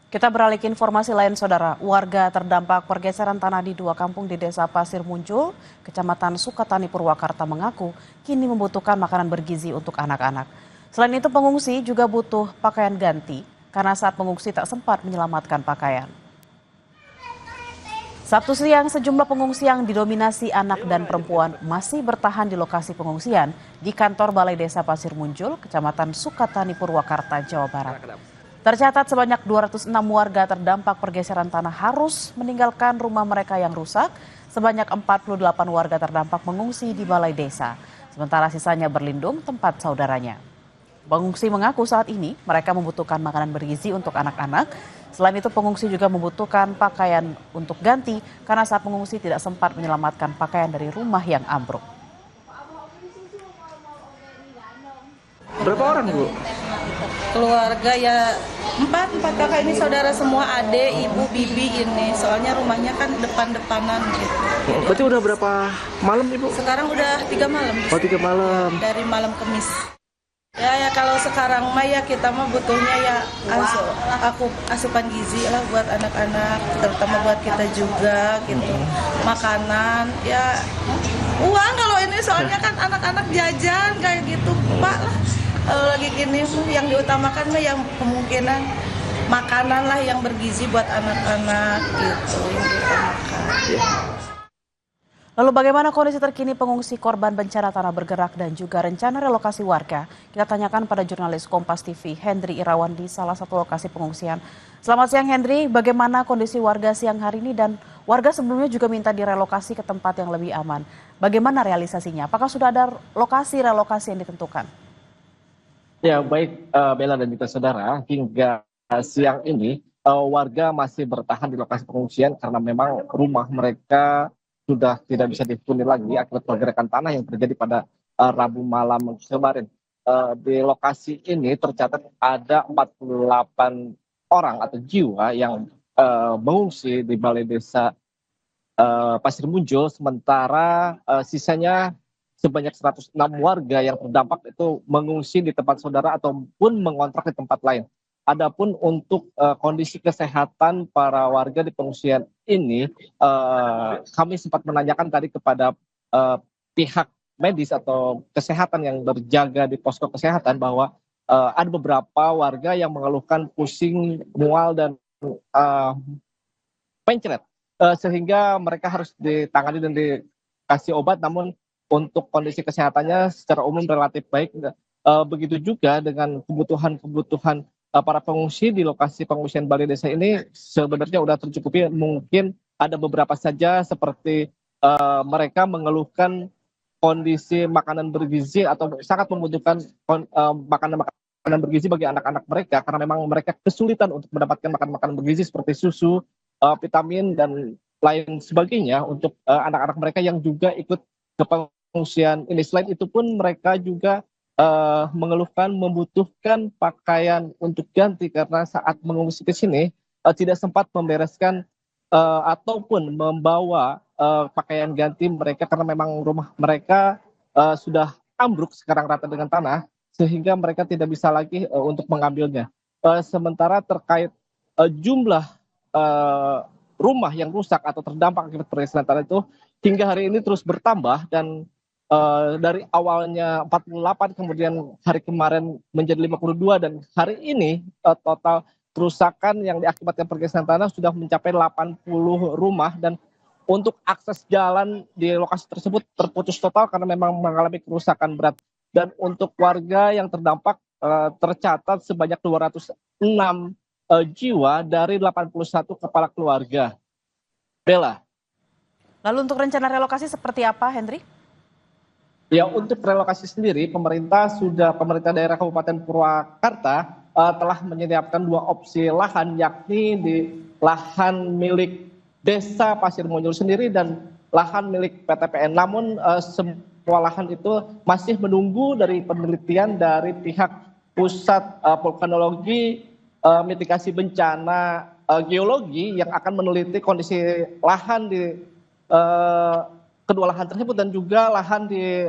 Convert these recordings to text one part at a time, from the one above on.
Kita beralih ke informasi lain, Saudara. Warga terdampak pergeseran tanah di dua kampung di Desa Pasir Muncul, Kecamatan Sukatani, Purwakarta mengaku kini membutuhkan makanan bergizi untuk anak-anak. Selain itu, pengungsi juga butuh pakaian ganti karena saat pengungsi tak sempat menyelamatkan pakaian. Sabtu siang, sejumlah pengungsi yang didominasi anak dan perempuan masih bertahan di lokasi pengungsian di kantor Balai Desa Pasir Muncul, Kecamatan Sukatani, Purwakarta, Jawa Barat. Tercatat sebanyak 206 warga terdampak pergeseran tanah harus meninggalkan rumah mereka yang rusak. Sebanyak 48 warga terdampak mengungsi di Balai Desa, sementara sisanya berlindung tempat saudaranya. Pengungsi mengaku saat ini mereka membutuhkan makanan bergizi untuk anak-anak. Selain itu pengungsi juga membutuhkan pakaian untuk ganti karena saat pengungsi tidak sempat menyelamatkan pakaian dari rumah yang ambruk. Berapa orang, Bu? Keluarga ya empat kakak ini saudara semua, adik, ibu, bibi ini. Soalnya rumahnya kan depan-depanan gitu. Berarti udah berapa malam, Ibu? Sekarang udah 3 malam. Oh, 3 malam. Dari malam Kamis. Ya kalau sekarang mah ya kita mah butuhnya ya asupan gizi lah buat anak-anak, terutama buat kita juga gitu. Makanan ya uang kalau ini soalnya kan anak-anak jajan kayak gitu Pak lah. Kalau lagi gini yang diutamakan mah yang kemungkinan makanan lah yang bergizi buat anak-anak gitu yang diutamakan. Lalu bagaimana kondisi terkini pengungsi korban bencana tanah bergerak dan juga rencana relokasi warga? Kita tanyakan pada jurnalis Kompas TV Hendry Irawan di salah satu lokasi pengungsian. Selamat siang Hendry, bagaimana kondisi warga siang hari ini dan warga sebelumnya juga minta direlokasi ke tempat yang lebih aman. Bagaimana realisasinya? Apakah sudah ada lokasi relokasi yang ditentukan? Ya, baik Bella dan juga saudara, hingga siang ini warga masih bertahan di lokasi pengungsian karena memang rumah mereka sudah tidak bisa dihuni lagi akibat pergerakan tanah yang terjadi pada Rabu malam kemarin. Di lokasi ini tercatat ada 48 orang atau jiwa yang mengungsi di Balai Desa Pasir Muncul, sementara sisanya sebanyak 106 warga yang terdampak itu mengungsi di tempat saudara ataupun mengontrak di tempat lain. Adapun untuk kondisi kesehatan para warga di pengungsian ini, kami sempat menanyakan tadi kepada pihak medis atau kesehatan yang berjaga di posko kesehatan bahwa ada beberapa warga yang mengeluhkan pusing, mual, dan uh, pencret, sehingga mereka harus ditangani dan dikasih obat, namun untuk kondisi kesehatannya secara umum relatif baik. Begitu juga dengan kebutuhan-kebutuhan para pengungsi di lokasi pengungsian Balai Desa ini sebenarnya sudah tercukupi. Mungkin ada beberapa saja seperti mereka mengeluhkan kondisi makanan bergizi atau sangat membutuhkan makanan bergizi bagi anak-anak mereka karena memang mereka kesulitan untuk mendapatkan makanan bergizi seperti susu, vitamin dan lain sebagainya untuk anak-anak mereka yang juga ikut ke pengungsian ini. Selain itu pun mereka juga mengeluhkan membutuhkan pakaian untuk ganti karena saat mengungsi ke sini tidak sempat membereskan ataupun membawa pakaian ganti mereka karena memang rumah mereka sudah ambruk sekarang rata dengan tanah sehingga mereka tidak bisa lagi untuk mengambilnya. Sementara terkait jumlah rumah yang rusak atau terdampak akibat pergeseran tanah itu hingga hari ini terus bertambah dan dari awalnya 48 kemudian hari kemarin menjadi 52 dan hari ini total kerusakan yang diakibatkan pergeseran tanah sudah mencapai 80 rumah dan untuk akses jalan di lokasi tersebut terputus total karena memang mengalami kerusakan berat. Dan untuk warga yang terdampak tercatat sebanyak 206 jiwa dari 81 kepala keluarga. Bella. Lalu untuk rencana relokasi seperti apa, Hendry? Ya, untuk relokasi sendiri, pemerintah daerah Kabupaten Purwakarta telah menyiapkan 2 opsi lahan, yakni di lahan milik Desa Pasir Muncul sendiri dan lahan milik PTPN. Namun semua lahan itu masih menunggu dari penelitian dari pihak Pusat Vulkanologi Mitigasi Bencana Geologi yang akan meneliti kondisi lahan di kedua lahan tersebut dan juga lahan di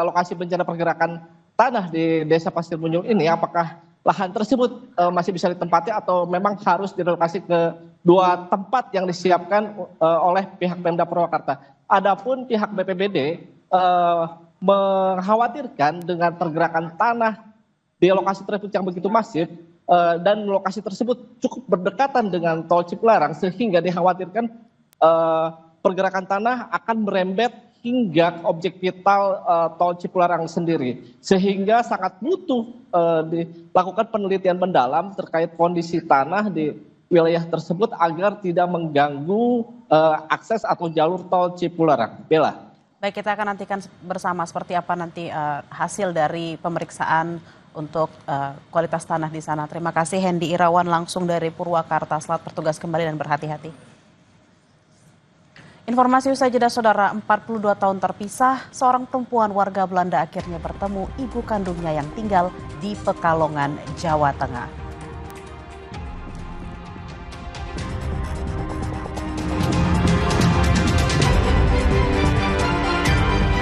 lokasi bencana pergerakan tanah di Desa Pasir Muncul ini apakah lahan tersebut masih bisa ditempati atau memang harus direlokasi ke 2 tempat yang disiapkan oleh pihak Pemda Purwakarta. Adapun pihak BPBD mengkhawatirkan dengan pergerakan tanah di lokasi tersebut yang begitu masif dan lokasi tersebut cukup berdekatan dengan tol Cipularang, sehingga dikhawatirkan pergerakan tanah akan merembet hingga objek vital tol Cipularang sendiri, sehingga sangat butuh dilakukan penelitian mendalam terkait kondisi tanah di wilayah tersebut agar tidak mengganggu akses atau jalur tol Cipularang. Bella. Baik, kita akan nantikan bersama seperti apa nanti hasil dari pemeriksaan untuk kualitas tanah di sana. Terima kasih Hendy Irawan langsung dari Purwakarta. Selamat bertugas kembali dan berhati-hati. Informasi usai jeda saudara, 42 tahun terpisah, seorang perempuan warga Belanda akhirnya bertemu ibu kandungnya yang tinggal di Pekalongan, Jawa Tengah.